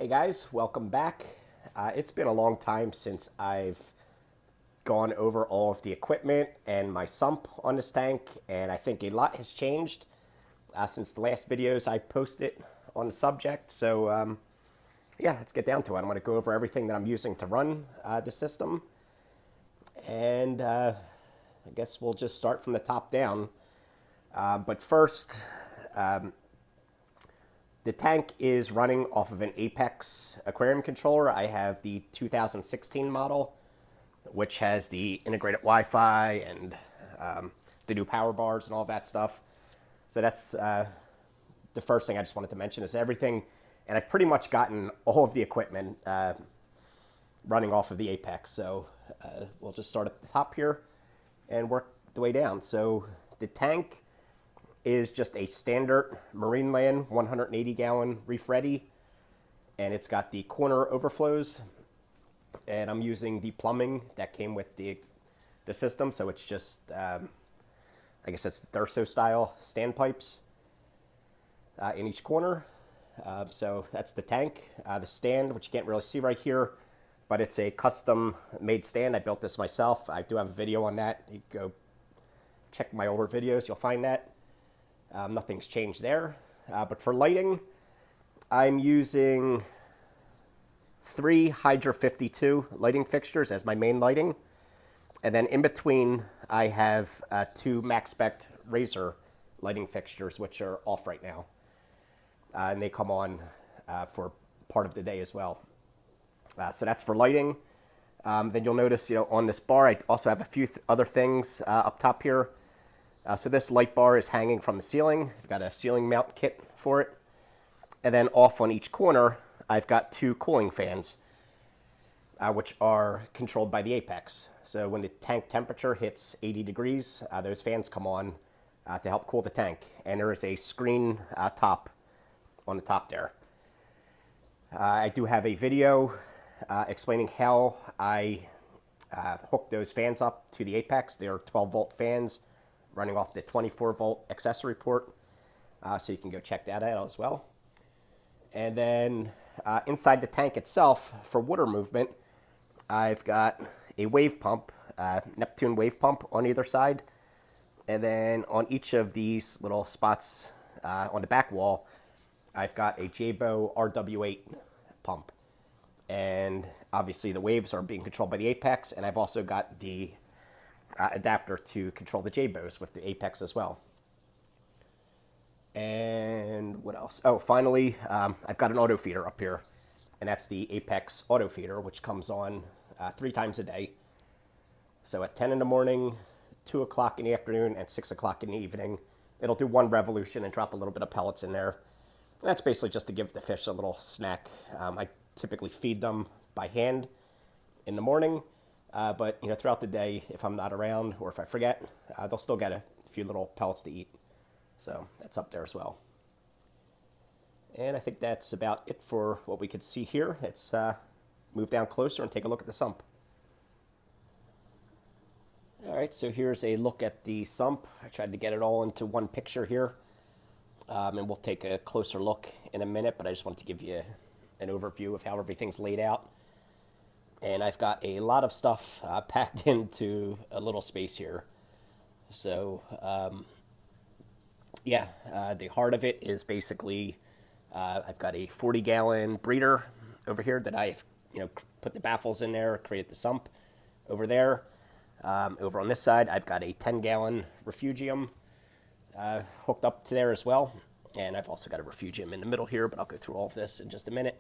Hey guys, welcome back. It's been a long time since I've gone over all of the equipment and my sump on this tank, and I think a lot has changed since the last videos I posted on the subject. So yeah, let's get down to it. I'm going to go over everything that I'm using to run the system, and I guess we'll just start from the top down. But first, the tank is running off of an Apex aquarium controller. I have the 2016 model, which has the integrated Wi-Fi and the new power bars and all that stuff. So that's the first thing I just wanted to mention is everything. And I've pretty much gotten all of the equipment running off of the Apex. So we'll just start at the top here and work the way down. So the tank is just a standard Marineland 180-gallon reef ready, and it's got the corner overflows, and I'm using the plumbing that came with the system, so it's just I guess it's Durso style standpipes in each corner. So that's the tank. The stand, which you can't really see right here, but it's a custom made stand. I built this myself. I do have a video on that. You can go check my older videos, you'll find that. Nothing's changed there. But for lighting, I'm using 3 Hydra 52 lighting fixtures as my main lighting. And then in between, I have 2 Max Spec Razor lighting fixtures, which are off right now. And they come on for part of the day as well. So that's for lighting. Then you'll notice, on this bar, I also have a few other things up top here. So this light bar is hanging from the ceiling. I've got a ceiling mount kit for it. And then off on each corner, I've got 2 cooling fans, which are controlled by the Apex. So when the tank temperature hits 80 degrees, those fans come on to help cool the tank. And there is a screen top on the top there. I do have a video explaining how I hook those fans up to the Apex. They are 12-volt fans running off the 24-volt accessory port, so you can go check that out as well. And then inside the tank itself, for water movement, I've got a wave pump, Neptune wave pump on either side. And then on each of these little spots on the back wall, I've got a Jabo RW8 pump. And obviously the waves are being controlled by the Apex, and I've also got the adapter to control the Jabos with the Apex as well. And what else? Oh, finally, I've got an auto feeder up here, and that's the Apex auto feeder, which comes on 3 times a day. So at 10 in the morning, 2 o'clock in the afternoon, and 6 o'clock in the evening, it'll do 1 revolution and drop a little bit of pellets in there. And that's basically just to give the fish a little snack. I typically feed them by hand in the morning. But throughout the day, if I'm not around or if I forget, they'll still get a few little pellets to eat. So that's up there as well. And I think that's about it for what we could see here. Let's move down closer and take a look at the sump. All right, so here's a look at the sump. I tried to get it all into one picture here. And we'll take a closer look in a minute, but I just wanted to give you an overview of how everything's laid out. And I've got a lot of stuff packed into a little space here. So, yeah, the heart of it is basically I've got a 40-gallon breeder over here that I've put the baffles in there, created the sump over there. Over on this side, I've got a 10-gallon refugium hooked up to there as well. And I've also got a refugium in the middle here, but I'll go through all of this in just a minute.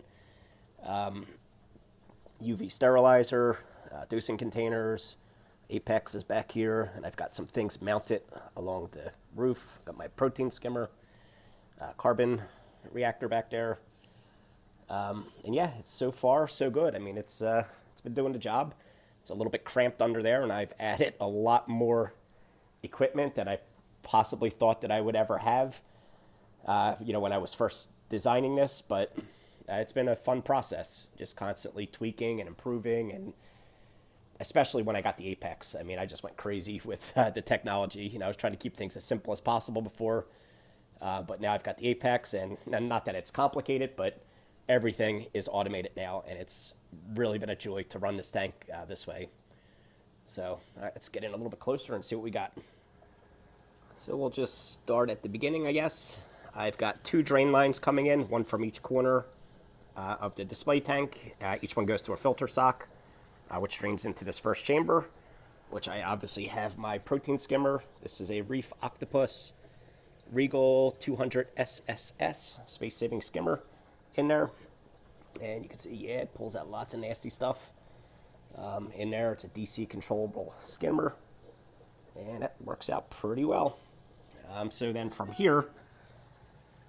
UV sterilizer, dosing containers, Apex is back here, and I've got some things mounted along the roof. Got my protein skimmer, carbon reactor back there. And yeah, it's so far so good. I mean, it's been doing the job. It's a little bit cramped under there, and I've added a lot more equipment than I possibly thought that I would ever have, when I was first designing this, but it's been a fun process, just constantly tweaking and improving, and especially when I got the Apex. I mean, I just went crazy with the technology. I was trying to keep things as simple as possible before, but now I've got the Apex, and not that it's complicated, but everything is automated now, and it's really been a joy to run this tank this way. So all right, let's get in a little bit closer and see what we got. So we'll just start at the beginning, I guess. I've got 2 drain lines coming in, one from each corner of the display tank. Each one goes through a filter sock, which drains into this first chamber, which I obviously have my protein skimmer. This is a Reef Octopus Regal 200 SSS space-saving skimmer in there. And you can see, yeah, it pulls out lots of nasty stuff in there. It's a DC controllable skimmer, and it works out pretty well. So then from here,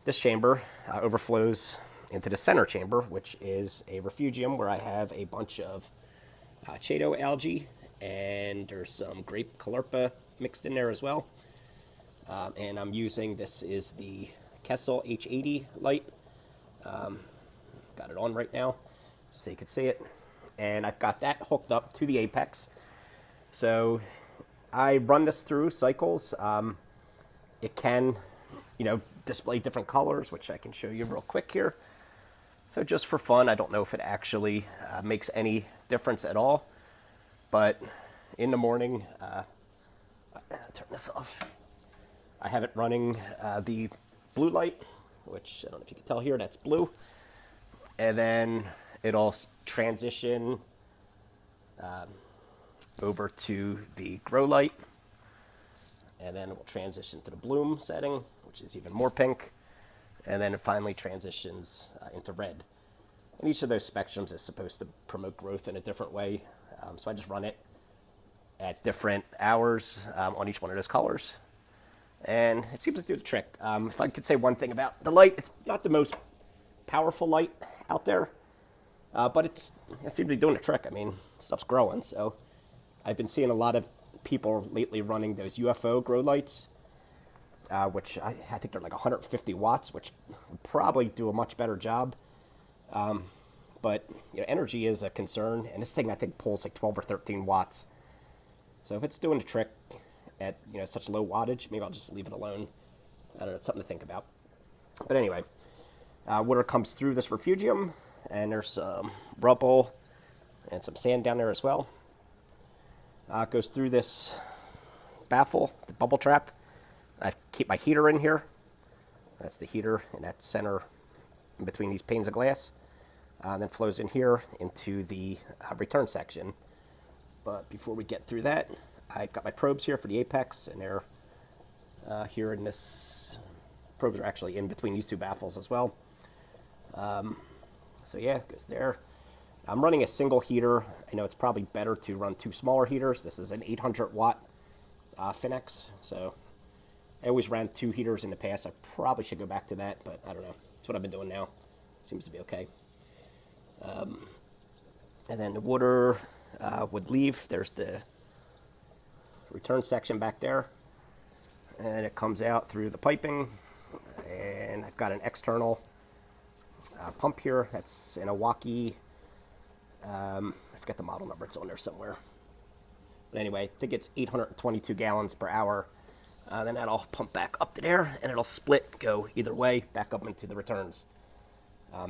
this chamber overflows into the center chamber, which is a refugium where I have a bunch of Chaeto algae, and there's some grape caulerpa mixed in there as well. And I'm using, this is the Kessel H80 light. Got it on right now so you can see it. And I've got that hooked up to the apex. So I run this through cycles. It can, display different colors, which I can show you real quick here. So just for fun, I don't know if it actually makes any difference at all. But in the morning, turn this off. I have it running the blue light, which I don't know if you can tell here, that's blue. And then it'll transition over to the grow light. And then it will transition to the bloom setting, which is even more pink. And then it finally transitions into red. And each of those spectrums is supposed to promote growth in a different way. So I just run it at different hours on each one of those colors. And it seems to do the trick. If I could say one thing about the light, it's not the most powerful light out there, but it seems to be doing the trick. I mean, stuff's growing. So I've been seeing a lot of people lately running those UFO grow lights, which I think they're like 150 watts, which would probably do a much better job. But energy is a concern, and this thing I think pulls like 12 or 13 watts. So if it's doing the trick at such low wattage, maybe I'll just leave it alone. I don't know, it's something to think about. But anyway, water comes through this refugium, and there's some rubble and some sand down there as well. It goes through this baffle, the bubble trap. I keep my heater in here. That's the heater in that center in between these panes of glass. Then flows in here into the return section. But before we get through that, I've got my probes here for the apex, and they're here in this. Probes are actually in between these 2 baffles as well. So yeah, it goes there. I'm running a single heater. I know it's probably better to run 2 smaller heaters. This is an 800 watt Finex, so I always ran 2 heaters in the past. I probably should go back to that, but I don't know. That's what I've been doing now. Seems to be okay. And then the water would leave. There's the return section back there, and it comes out through the piping. And I've got an external pump here. That's an Iwaki. I forget the model number. It's on there somewhere. But anyway, I think it's 822 gallons per hour. Then that'll pump back up to there, and it'll split, go either way, back up into the returns,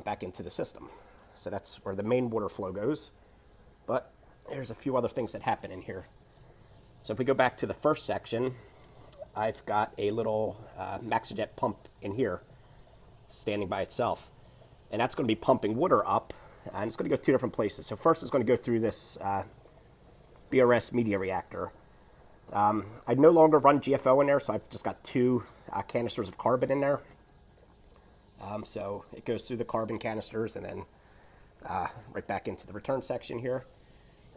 back into the system. So that's where the main water flow goes. But there's a few other things that happen in here. So if we go back to the first section, I've got a little MaxiJet pump in here standing by itself. And that's going to be pumping water up, and it's going to go 2 different places. So first it's going to go through this BRS media reactor. I no longer run GFO in there, so I've just got 2 canisters of carbon in there. So it goes through the carbon canisters and then right back into the return section here.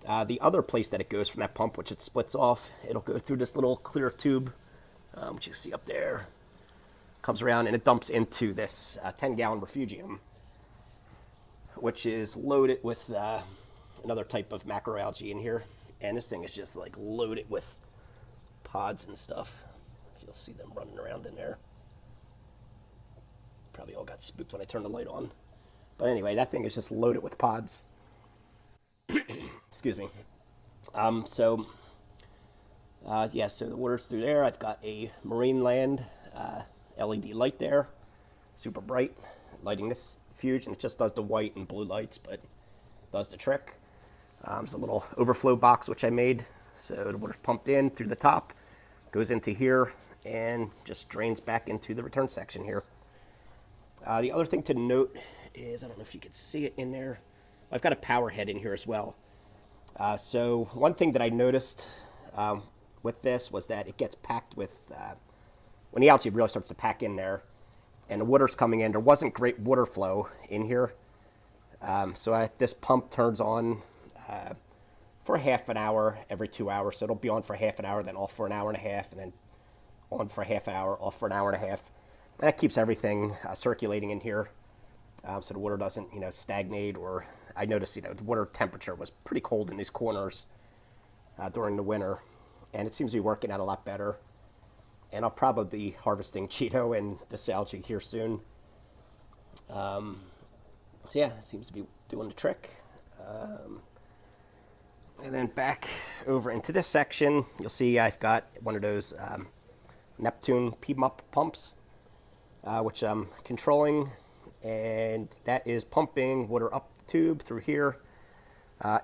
The other place that it goes from that pump, which it splits off, it'll go through this little clear tube, which you see up there. Comes around and it dumps into this 10-gallon refugium, which is loaded with another type of macroalgae in here. And this thing is just like loaded with pods and stuff. You'll see them running around in there. Probably all got spooked when I turned the light on. But anyway, that thing is just loaded with pods. Excuse me. So the water's through there. I've got a Marine Land LED light there, super bright, lighting this centrifuge, and it just does the white and blue lights, but does the trick. There's a little overflow box which I made, so the water's pumped in through the top, goes into here, and just drains back into the return section here. The other thing to note is, I don't know if you can see it in there, I've got a power head in here as well. So one thing that I noticed with this was that it gets packed with, when the algae really starts to pack in there, and the water's coming in, there wasn't great water flow in here. So this pump turns on for half an hour every 2 hours. So it'll be on for half an hour, then off for an hour and a half, and then on for half an hour, off for an hour and a half. And that keeps everything circulating in here, so the water doesn't, stagnate. Or I noticed, the water temperature was pretty cold in these corners during the winter, and it seems to be working out a lot better. And I'll probably be harvesting Cheeto and this algae here soon. So yeah, it seems to be doing the trick. And then back over into this section, you'll see I've got one of those Neptune P-Mup pumps, which I'm controlling, and that is pumping water up the tube through here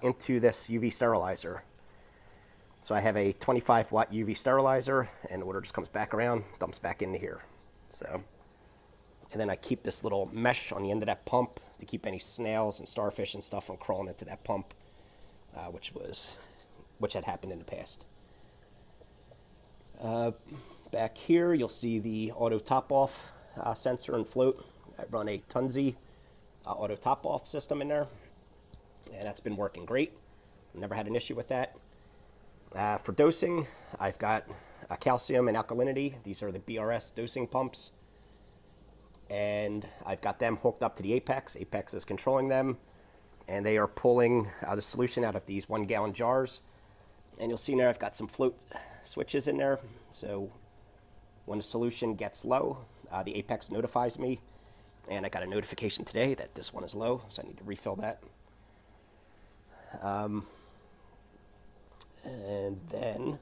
into this UV sterilizer. So I have a 25 watt UV sterilizer, and the water just comes back around, dumps back into here. So, and then I keep this little mesh on the end of that pump to keep any snails and starfish and stuff from crawling into that pump, which had happened in the past. Back here, you'll see the auto top-off sensor and float. I run a Tunzi auto top-off system in there, and that's been working great. Never had an issue with that. For dosing, I've got calcium and alkalinity. These are the BRS dosing pumps, and I've got them hooked up to the Apex. Apex is controlling them, and they are pulling the solution out of these 1 gallon jars. And you'll see there I've got some float switches in there, so when the solution gets low, the Apex notifies me, and I got a notification today that this one is low, so I need to refill that. And then,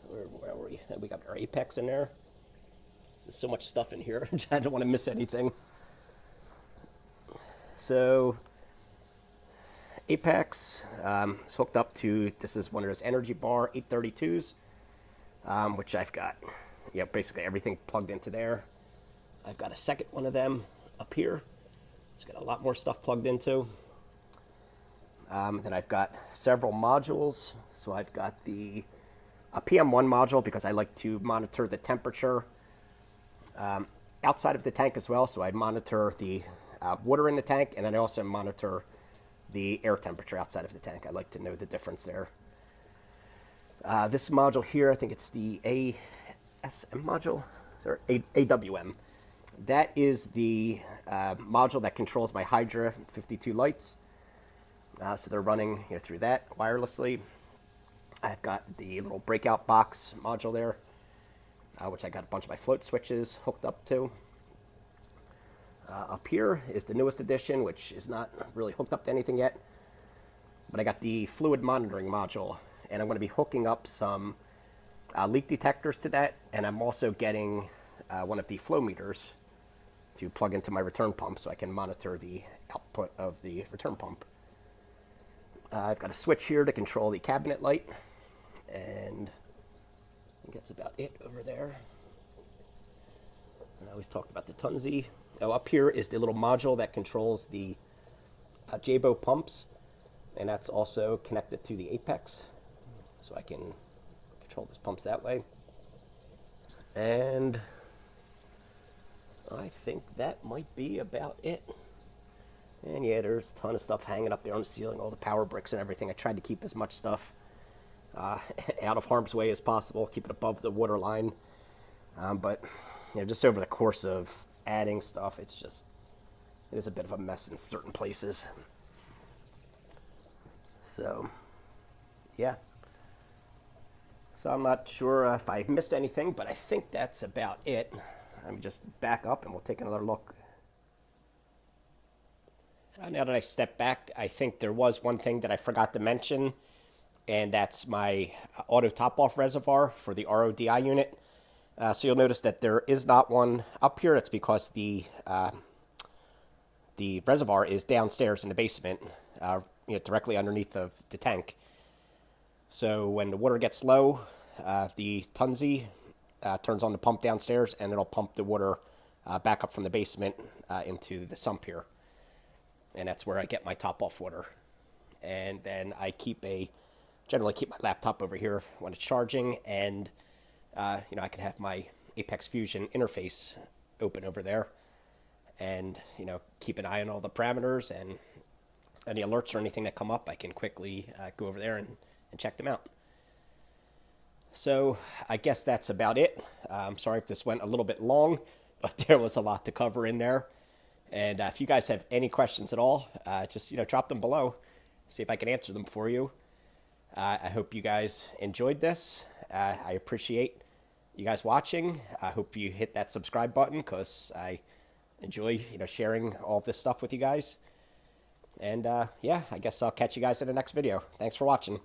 where were we? We got our Apex in there. There's so much stuff in here, I don't want to miss anything. So, Apex is hooked up to, this is one of those Energy Bar 832s, which I've got, basically everything plugged into there. I've got a second one of them up here. It's got a lot more stuff plugged into. Then I've got several modules. So I've got the PM1 module because I like to monitor the temperature outside of the tank as well. So I monitor the water in the tank, and then I also monitor the air temperature outside of the tank. I like to know the difference there. This module here, I think it's the ASM module, or AWM. That is the module that controls my Hydra 52 lights. So they're running through that wirelessly. I've got the little breakout box module there, which I got a bunch of my float switches hooked up to. Up here is the newest edition, which is not really hooked up to anything yet. But I got the fluid monitoring module, and I'm going to be hooking up some leak detectors to that, and I'm also getting one of the flow meters to plug into my return pump so I can monitor the output of the return pump. I've got a switch here to control the cabinet light, and I think that's about it over there. And I always talked about the Tunzi. Oh, up here is the little module that controls the Jabo pumps, and that's also connected to the Apex, so I can control these pumps that way. And I think that might be about it. And yeah, there's a ton of stuff hanging up there on the ceiling, all the power bricks and everything. I tried to keep as much stuff out of harm's way as possible, keep it above the water line. But just over the course of adding stuff, it is a bit of a mess in certain places. So, yeah. So I'm not sure if I missed anything, but I think that's about it. Let me just back up and we'll take another look. Now that I step back, I think there was one thing that I forgot to mention, and that's my auto top-off reservoir for the RODI unit. So you'll notice that there is not one up here. That's because the the reservoir is downstairs in the basement, directly underneath of the tank. So when the water gets low, the Tunzi turns on the pump downstairs, and it'll pump the water back up from the basement into the sump here. And that's where I get my top off water. And then I generally keep my laptop over here when it's charging, and I can have my Apex Fusion interface open over there, and keep an eye on all the parameters, and any alerts or anything that come up, I can quickly go over there and check them out. So I guess that's about it. I'm sorry if this went a little bit long, but there was a lot to cover in there. And if you guys have any questions at all, just drop them below. See if I can answer them for you. I hope you guys enjoyed this. I appreciate you guys watching. I hope you hit that subscribe button, because I enjoy sharing all of this stuff with you guys. And yeah, I guess I'll catch you guys in the next video. Thanks for watching.